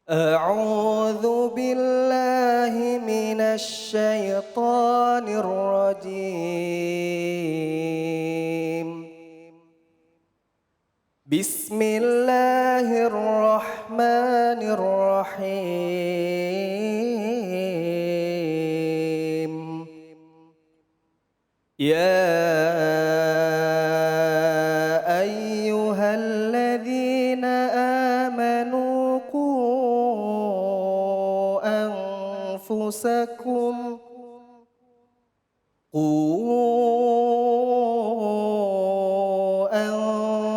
أعوذ بالله من الشيطان الرجيم. بسم الله الرحمن الرحيم. يا أيها الذين آمنوا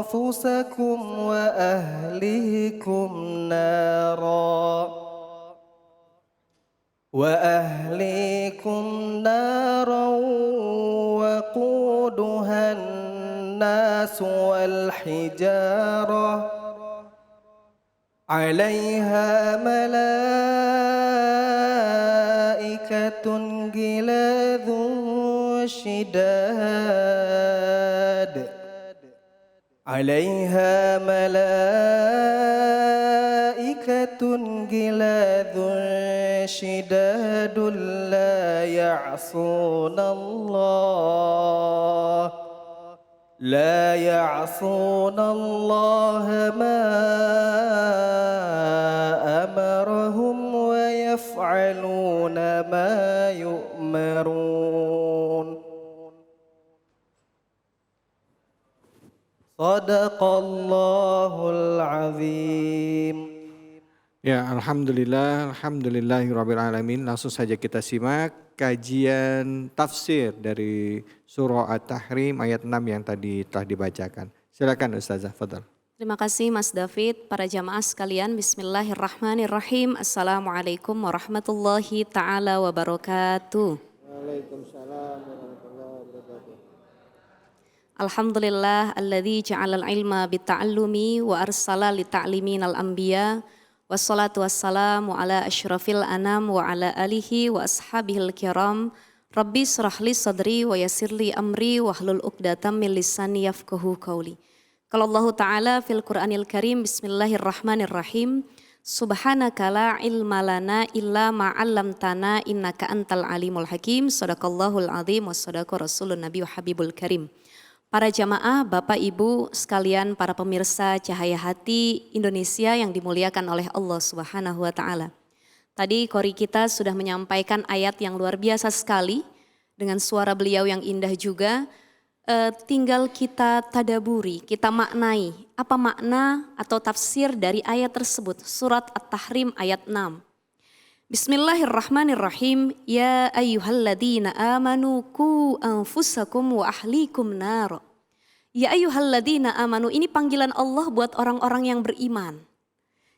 أنفسكم وأهليكم نارا وقودها الناس والحجارة عليها ملائكة غلاظ شداد لا يعصون الله ما أمرهم ويفعلون ما يؤمرون. Sadaqallahul azim. Ya, alhamdulillahirrabbilalamin. Langsung saja kita simak kajian tafsir dari surah At-Tahrim ayat 6 yang tadi telah dibacakan. Silakan Ustazah, fadhal. Terima kasih Mas David, para jamaah sekalian. Bismillahirrahmanirrahim. Assalamualaikum warahmatullahi ta'ala wabarakatuh. Waalaikumsalam warahmatullahi wabarakatuh. Alhamdulillah alladzi ja'alal ilma bita'allumi wa arsala lita'liminal anbiya. Wassalatu wassalamu ala asyrafil anam wa ala alihi wa ashabihil kiram. Rabbi srahli sadri wa yassirli amri wahlul uqdatam min lisani yafqahu qawli. Qala Allah Ta'ala fil Qur'anil Karim, bismillahirrahmanirrahim. Subhanaka la ilma lana illa ma 'allamtana innaka antal alimul hakim. Shadaqallahul azim wa shadaqa rasulun nabi wa habibul karim. Para jamaah, Bapak Ibu sekalian, para pemirsa Cahaya Hati Indonesia yang dimuliakan oleh Allah Subhanahu wa Ta'ala. Tadi qori kita sudah menyampaikan ayat yang luar biasa sekali dengan suara beliau yang indah juga. Tinggal kita tadaburi, kita maknai apa makna atau tafsir dari ayat tersebut. Surat At-Tahrim ayat 6. Bismillahirrahmanirrahim. Ya ayyuhalladzina amanu qu anfusakum wa ahlikum nar. Ya ayyuhalladzina amanu, ini panggilan Allah buat orang-orang yang beriman.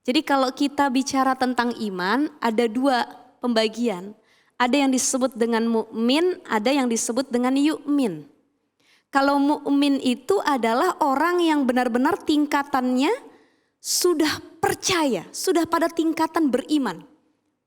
Jadi kalau kita bicara tentang iman, ada dua pembagian. Ada yang disebut dengan mukmin, ada yang disebut dengan yu'min. Kalau mukmin itu adalah orang yang benar-benar tingkatannya sudah percaya, sudah pada tingkatan beriman.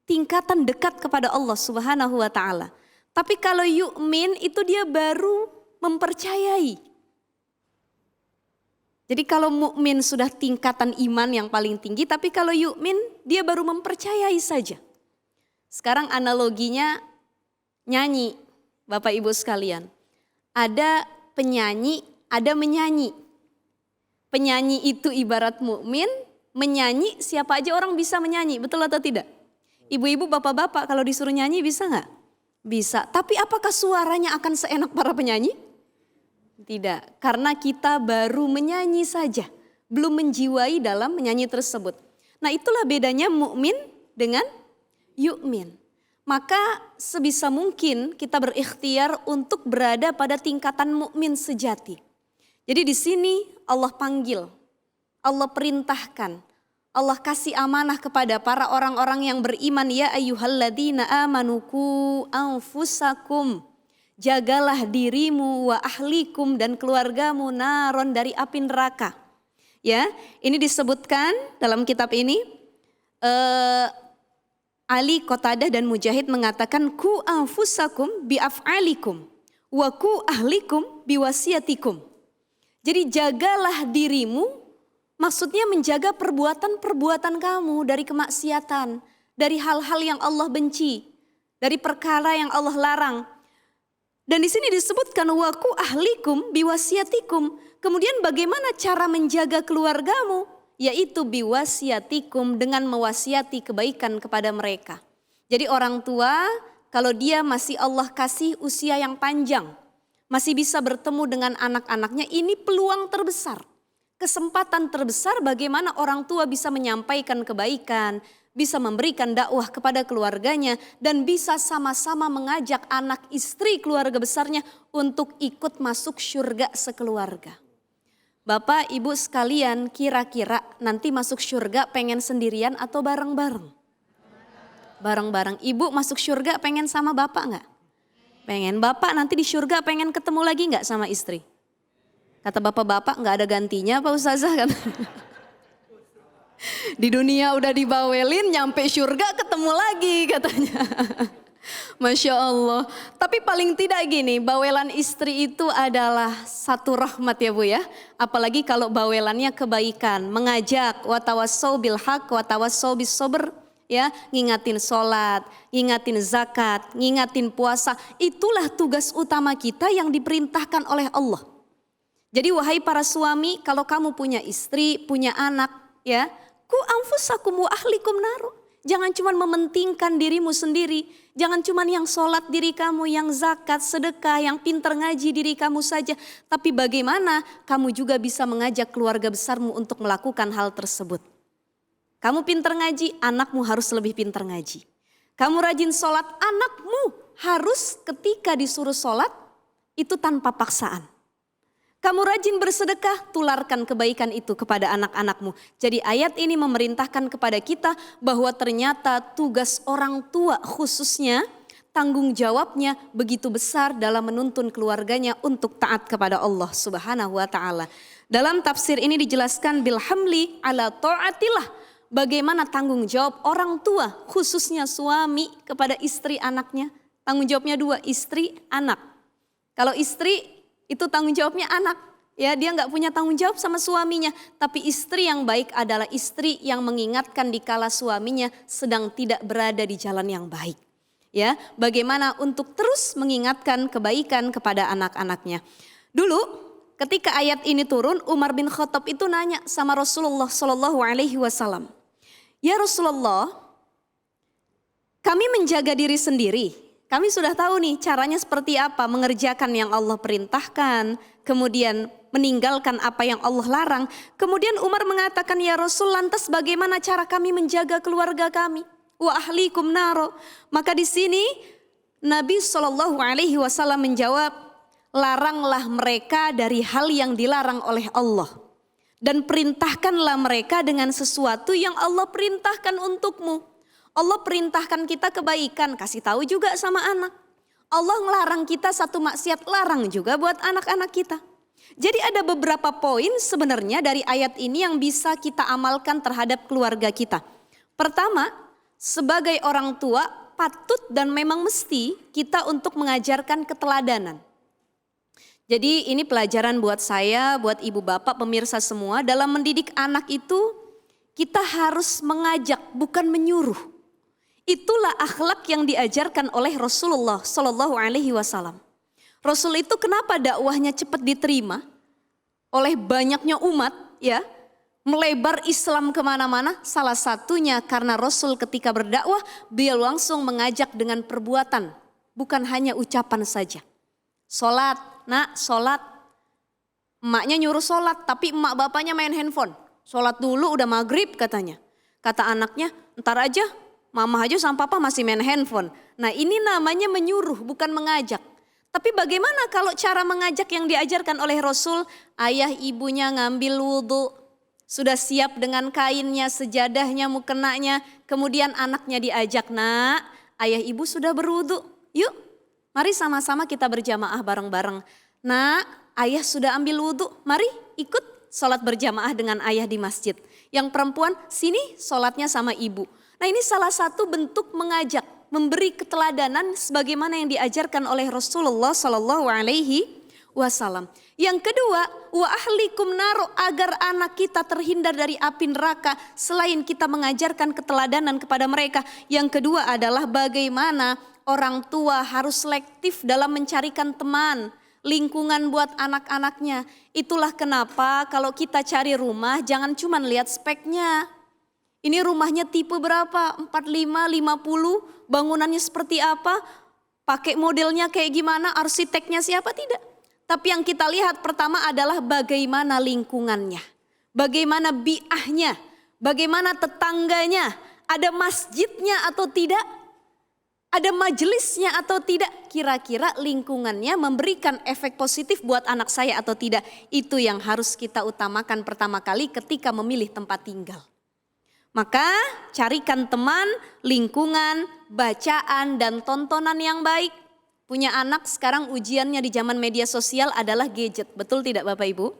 Tingkatan dekat kepada Allah Subhanahu wa Ta'ala. Tapi kalau yu'min itu dia baru mempercayai. Jadi kalau mukmin sudah tingkatan iman yang paling tinggi, tapi kalau yu'min dia baru mempercayai saja. Sekarang analoginya nyanyi, Bapak Ibu sekalian. Ada penyanyi, ada menyanyi. Penyanyi itu ibarat mukmin, menyanyi siapa aja orang bisa menyanyi, betul atau tidak? Ibu-ibu, bapak-bapak kalau disuruh nyanyi bisa nggak? Bisa. Tapi apakah suaranya akan seenak para penyanyi? Tidak. Karena kita baru menyanyi saja, belum menjiwai dalam menyanyi tersebut. Nah, itulah bedanya mukmin dengan yu'min. Maka sebisa mungkin kita berikhtiar untuk berada pada tingkatan mukmin sejati. Jadi di sini Allah panggil, Allah perintahkan, Allah kasih amanah kepada para orang-orang yang beriman. Ya ayyuhalladzina amanu qu anfusakum. Jagalah dirimu wa ahlikum dan keluargamu naron dari api neraka. Ya, ini disebutkan dalam kitab ini. Ali, Qatadah dan Mujahid mengatakan ku anfusakum bi af'alikum wa ku ahlikum bi wasiyatikum. Jadi jagalah dirimu, Maksudnya menjaga perbuatan-perbuatan kamu dari kemaksiatan, dari hal-hal yang Allah benci, dari perkara yang Allah larang. Dan di sini disebutkan waku ahlikum biwasiatikum. Kemudian bagaimana cara menjaga keluargamu? Yaitu biwasiatikum, dengan mewasiati kebaikan kepada mereka. Jadi orang tua kalau dia masih Allah kasih usia yang panjang, masih bisa bertemu dengan anak-anaknya, ini peluang terbesar. Kesempatan terbesar bagaimana orang tua bisa menyampaikan kebaikan, bisa memberikan dakwah kepada keluarganya, dan bisa sama-sama mengajak anak istri keluarga besarnya untuk ikut masuk surga sekeluarga. Bapak ibu sekalian, kira-kira nanti masuk surga pengen sendirian atau bareng-bareng? Bareng-bareng. Ibu masuk surga pengen sama bapak enggak? Pengen. Bapak nanti di surga pengen ketemu lagi enggak sama istri? Kata bapak-bapak nggak ada gantinya Pak Ustazah. Di dunia udah dibawelin, nyampe surga ketemu lagi katanya. Masya Allah. Tapi paling tidak gini, bawelan istri itu adalah satu rahmat ya Bu ya. Apalagi kalau bawelannya kebaikan, mengajak, watawassau bil haq, watawassau bis sabr. Ya, ngingatin sholat, ngingatin zakat, ngingatin puasa. Itulah tugas utama kita yang diperintahkan oleh Allah. Jadi wahai para suami, kalau kamu punya istri, punya anak, ya, ku anfusakum wa ahlikum naru. Jangan cuma mementingkan dirimu sendiri, jangan cuma yang sholat diri kamu, yang zakat, sedekah, yang pintar ngaji diri kamu saja. Tapi bagaimana kamu juga bisa mengajak keluarga besarmu untuk melakukan hal tersebut. Kamu pintar ngaji, anakmu harus lebih pintar ngaji. Kamu rajin sholat, anakmu harus ketika disuruh sholat itu tanpa paksaan. Kamu rajin bersedekah, tularkan kebaikan itu kepada anak-anakmu. Jadi ayat ini memerintahkan kepada kita bahwa ternyata tugas orang tua khususnya tanggung jawabnya begitu besar dalam menuntun keluarganya untuk taat kepada Allah Subhanahu wa taala. Dalam tafsir ini dijelaskan bilhamli ala ta'atillah, bagaimana tanggung jawab orang tua khususnya suami kepada istri anaknya. Tanggung jawabnya dua, istri, anak. Kalau istri itu tanggung jawabnya anak, ya dia nggak punya tanggung jawab sama suaminya. Tapi istri yang baik adalah istri yang mengingatkan dikala suaminya sedang tidak berada di jalan yang baik. Ya, bagaimana untuk terus mengingatkan kebaikan kepada anak-anaknya. Dulu ketika ayat ini turun, Umar bin Khattab itu nanya sama Rasulullah Shallallahu Alaihi Wasallam, ya Rasulullah, kami menjaga diri sendiri. Kami sudah tahu nih caranya seperti apa mengerjakan yang Allah perintahkan, kemudian meninggalkan apa yang Allah larang. Kemudian Umar mengatakan, ya Rasul, lantas bagaimana cara kami menjaga keluarga kami? Wa ahlikum naro. Maka di sini Nabi Shallallahu Alaihi Wasallam menjawab, laranglah mereka dari hal yang dilarang oleh Allah. Dan perintahkanlah mereka dengan sesuatu yang Allah perintahkan untukmu. Allah perintahkan kita kebaikan, kasih tahu juga sama anak. Allah ngelarang kita satu maksiat, larang juga buat anak-anak kita. Jadi ada beberapa poin sebenarnya dari ayat ini yang bisa kita amalkan terhadap keluarga kita. Pertama, sebagai orang tua patut dan memang mesti kita untuk mengajarkan keteladanan. Jadi ini pelajaran buat saya, buat ibu bapak, pemirsa semua, dalam mendidik anak itu kita harus mengajak bukan menyuruh. Itulah akhlak yang diajarkan oleh Rasulullah Shallallahu Alaihi Wasallam. Rasul itu kenapa dakwahnya cepat diterima oleh banyaknya umat, ya, melebar Islam kemana-mana. Salah satunya karena Rasul ketika berdakwah beliau langsung mengajak dengan perbuatan, bukan hanya ucapan saja. Sholat, nak, sholat. Emaknya nyuruh sholat, tapi emak bapaknya main handphone. Sholat dulu udah maghrib katanya. Kata anaknya, ntar aja. Mama aja sama papa masih main handphone. Nah ini namanya menyuruh bukan mengajak. Tapi bagaimana kalau cara mengajak yang diajarkan oleh Rasul? Ayah ibunya ngambil wudhu. Sudah siap dengan kainnya, sejadahnya, mukenanya. Kemudian anaknya diajak, nak ayah ibu sudah berwudhu. Yuk mari sama-sama kita berjamaah bareng-bareng. Nak ayah sudah ambil wudhu, mari ikut sholat berjamaah dengan ayah di masjid. Yang perempuan sini sholatnya sama ibu. Nah ini salah satu bentuk mengajak, memberi keteladanan sebagaimana yang diajarkan oleh Rasulullah Sallallahu Alaihi wasallam. Yang kedua, wa ahlikum naro, agar anak kita terhindar dari api neraka selain kita mengajarkan keteladanan kepada mereka. Yang kedua adalah bagaimana orang tua harus selektif dalam mencarikan teman, lingkungan buat anak-anaknya. Itulah kenapa kalau kita cari rumah jangan cuma lihat speknya. Ini rumahnya tipe berapa? 45, 50, bangunannya seperti apa? Pakai modelnya kayak gimana? Arsiteknya siapa? Tidak. Tapi yang kita lihat pertama adalah bagaimana lingkungannya. Bagaimana bi'ahnya. Bagaimana tetangganya. Ada masjidnya atau tidak? Ada majelisnya atau tidak? Kira-kira lingkungannya memberikan efek positif buat anak saya atau tidak? Itu yang harus kita utamakan pertama kali ketika memilih tempat tinggal. Maka carikan teman, lingkungan, bacaan dan tontonan yang baik. Punya anak sekarang ujiannya di zaman media sosial adalah gadget. Betul tidak Bapak Ibu?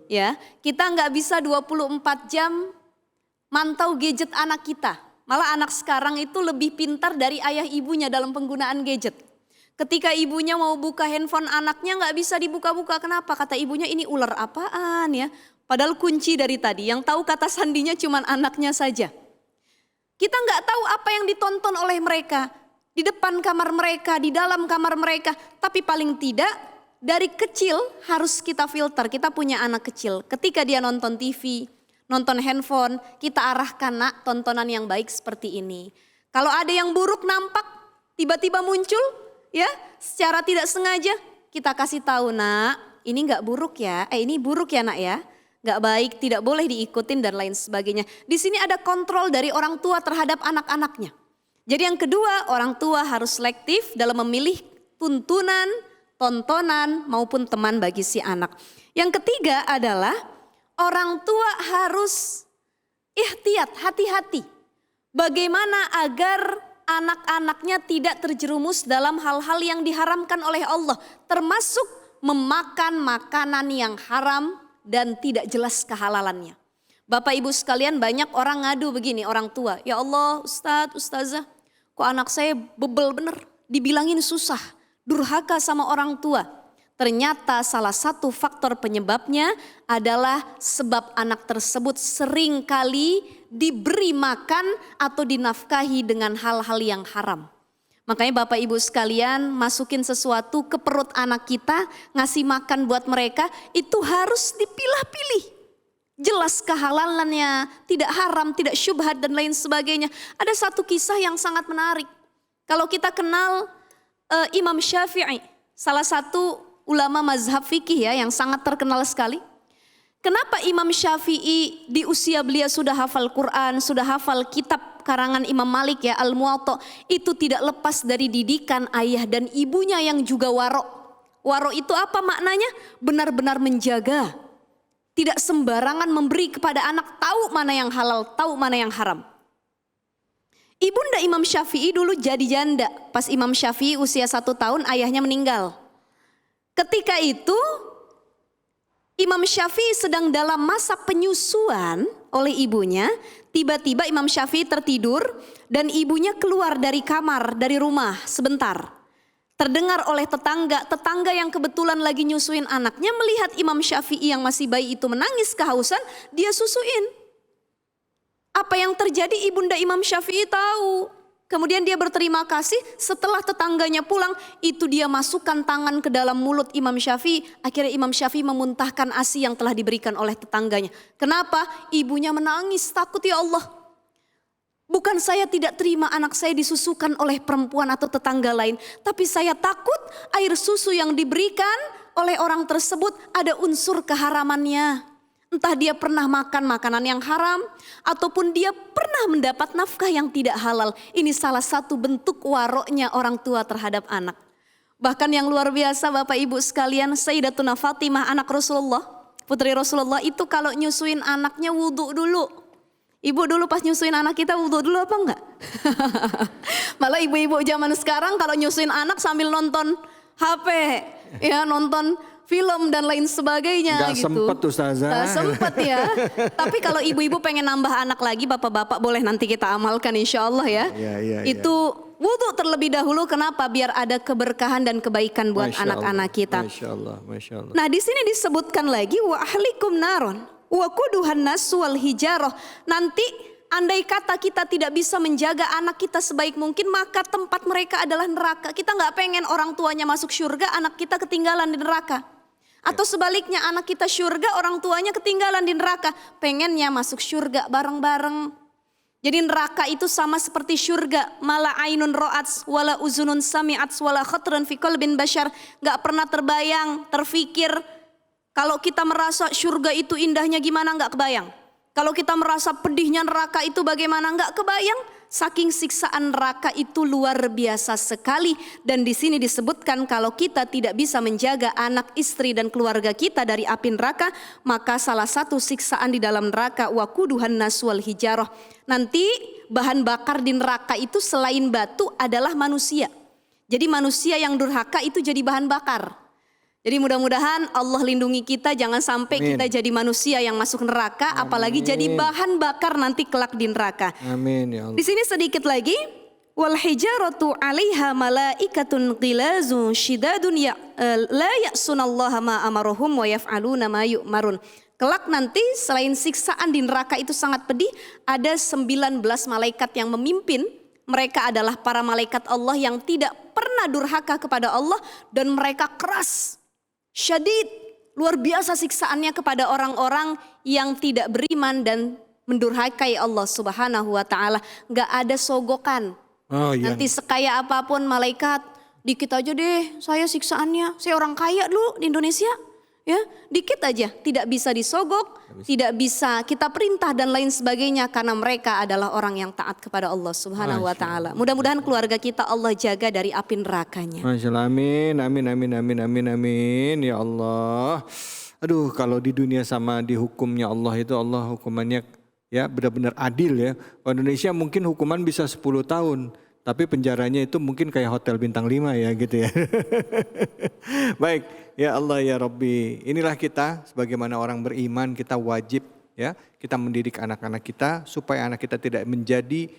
Ya, kita nggak bisa 24 jam mantau gadget anak kita. Malah anak sekarang itu lebih pintar dari ayah ibunya dalam penggunaan gadget. Ketika ibunya mau buka handphone anaknya nggak bisa dibuka-buka. Kenapa? Kata ibunya ini ular apaan ya. Padahal kunci dari tadi yang tahu kata sandinya cuma anaknya saja. Kita nggak tahu apa yang ditonton oleh mereka. Di depan kamar mereka, di dalam kamar mereka. Tapi paling tidak dari kecil harus kita filter. Kita punya anak kecil. Ketika dia nonton TV, nonton handphone, kita arahkan nak tontonan yang baik seperti ini. Kalau ada yang buruk nampak, tiba-tiba muncul ya secara tidak sengaja. Kita kasih tahu nak ini gak buruk ya, ini buruk ya nak ya. Gak baik, tidak boleh diikutin dan lain sebagainya. Di sini ada kontrol dari orang tua terhadap anak-anaknya. Jadi yang kedua, orang tua harus selektif dalam memilih tuntunan, tontonan maupun teman bagi si anak. Yang ketiga adalah orang tua harus ihtiyat, hati-hati. Bagaimana agar anak-anaknya tidak terjerumus dalam hal-hal yang diharamkan oleh Allah. Termasuk memakan makanan yang haram dan tidak jelas kehalalannya. Bapak ibu sekalian, banyak orang ngadu begini, orang tua. Ya Allah Ustadz, Ustazah, kok anak saya bebel bener, dibilangin susah, durhaka sama orang tua. Ternyata salah satu faktor penyebabnya adalah sebab anak tersebut sering kali diberi makan atau dinafkahi dengan hal-hal yang haram. Makanya Bapak Ibu sekalian, masukin sesuatu ke perut anak kita, ngasih makan buat mereka, itu harus dipilah-pilih. Jelas kehalalannya, tidak haram, tidak syubhat dan lain sebagainya. Ada satu kisah yang sangat menarik. Kalau kita kenal Imam Syafi'i, salah satu ulama mazhab fikih ya yang sangat terkenal sekali. Kenapa Imam Syafi'i di usia beliau sudah hafal Quran, sudah hafal kitab karangan Imam Malik ya Al-Muwatta, itu tidak lepas dari didikan ayah dan ibunya yang juga waro. Waro itu apa maknanya? Benar-benar menjaga. Tidak sembarangan memberi kepada anak, tahu mana yang halal, tahu mana yang haram. Ibunda Imam Syafi'i dulu jadi janda. Pas Imam Syafi'i usia 1 tahun ayahnya meninggal. Ketika itu Imam Syafi'i sedang dalam masa penyusuan oleh ibunya. Tiba-tiba Imam Syafi'i tertidur dan ibunya keluar dari kamar, dari rumah sebentar. Terdengar oleh tetangga yang kebetulan lagi nyusuin anaknya, melihat Imam Syafi'i yang masih bayi itu menangis kehausan, dia susuin. Apa yang terjadi ibunda Imam Syafi'i tahu. Kemudian dia berterima kasih, setelah tetangganya pulang, itu dia masukkan tangan ke dalam mulut Imam Syafi'i. Akhirnya Imam Syafi'i memuntahkan ASI yang telah diberikan oleh tetangganya. Kenapa? Ibunya menangis, takut ya Allah. Bukan saya tidak terima anak saya disusukan oleh perempuan atau tetangga lain. Tapi saya takut air susu yang diberikan oleh orang tersebut ada unsur keharamannya. Entah dia pernah makan makanan yang haram ataupun dia pernah mendapat nafkah yang tidak halal. Ini salah satu bentuk waroknya orang tua terhadap anak. Bahkan yang luar biasa Bapak Ibu sekalian, Sayyidatuna Fatimah anak Rasulullah, putri Rasulullah itu kalau nyusuin anaknya wudhu dulu. Ibu dulu pas nyusuin anak kita wudhu dulu apa enggak? Malah ibu-ibu zaman sekarang kalau nyusuin anak sambil nonton HP, ya nonton film dan lain sebagainya Nggak gitu. sempet Ustazah. Nggak sempet ya. Tapi kalau ibu-ibu pengen nambah anak lagi, bapak-bapak boleh nanti kita amalkan insya Allah ya. Iya. Itu wudhu terlebih dahulu, kenapa? Biar ada keberkahan dan kebaikan buat Masya anak-anak Allah, kita. Masya Allah, Masya Allah. Nah di sini disebutkan lagi wa ahlikum naron wa quduhan nas wal hijaroh. Nanti andai kata kita tidak bisa menjaga anak kita sebaik mungkin, maka tempat mereka adalah neraka. Kita nggak pengen orang tuanya masuk surga, anak kita ketinggalan di neraka. Atau sebaliknya, anak kita surga, orang tuanya ketinggalan di neraka. Pengennya masuk surga bareng-bareng. Jadi neraka itu sama seperti surga. Mala ainun ro'ats, wala uzunun sami'ats, wala khatrun fi qalbin bashar. Gak pernah terbayang, terfikir. Kalau kita merasa surga itu indahnya gimana, gak kebayang. Kalau kita merasa pedihnya neraka itu bagaimana, gak kebayang. Saking siksaan neraka itu luar biasa sekali. Dan di sini disebutkan kalau kita tidak bisa menjaga anak, istri dan keluarga kita dari api neraka, maka salah satu siksaan di dalam neraka waquduhan nas wal hijarah. Nanti bahan bakar di neraka itu selain batu adalah manusia. Jadi manusia yang durhaka itu jadi bahan bakar. Jadi mudah-mudahan Allah lindungi kita, jangan sampai kita jadi manusia yang masuk neraka, apalagi jadi bahan bakar nanti kelak di neraka. Amin ya Allah. Di sini sedikit lagi, wal hijaratu 'alaiha malaikatun ghilazun syidadun la ya'sunallaha ma amarohum wa yaf'aluna ma yu'marun. Kelak nanti selain siksaan di neraka itu sangat pedih, ada 19 malaikat yang memimpin. Mereka adalah para malaikat Allah yang tidak pernah durhaka kepada Allah dan mereka keras. Syadid, luar biasa siksaannya kepada orang-orang yang tidak beriman dan mendurhakai Allah Subhanahu wa taala. Gak ada sogokan. Oh, iya. Nanti sekaya apapun malaikat, dikit aja deh saya siksaannya. Saya orang kaya dulu di Indonesia. Ya, dikit aja, tidak bisa disogok, tidak bisa kita perintah dan lain sebagainya karena mereka adalah orang yang taat kepada Allah Subhanahu wa taala. Mudah-mudahan keluarga kita Allah jaga dari api nerakanya. Masya Allah, amin, amin, amin, amin, amin, amin, ya Allah. Aduh, kalau di dunia sama di hukumnya Allah itu, Allah hukumannya ya benar-benar adil ya. Kalau Indonesia mungkin hukuman bisa 10 tahun. Tapi penjaranya itu mungkin kayak hotel bintang 5 ya gitu ya. Baik, ya Allah ya Rabbi. Inilah kita sebagaimana orang beriman, kita wajib ya, kita mendidik anak-anak kita supaya anak kita tidak menjadi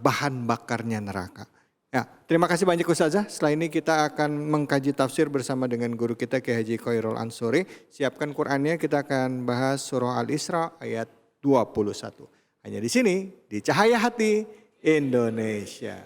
bahan bakarnya neraka. Ya, terima kasih banyak Ustazah. Setelah ini kita akan mengkaji tafsir bersama dengan guru kita Kiai Haji Khairul Ansori. Siapkan Qur'annya, kita akan bahas surah Al-Isra ayat 21. Hanya di sini di Cahaya Hati Indonesia.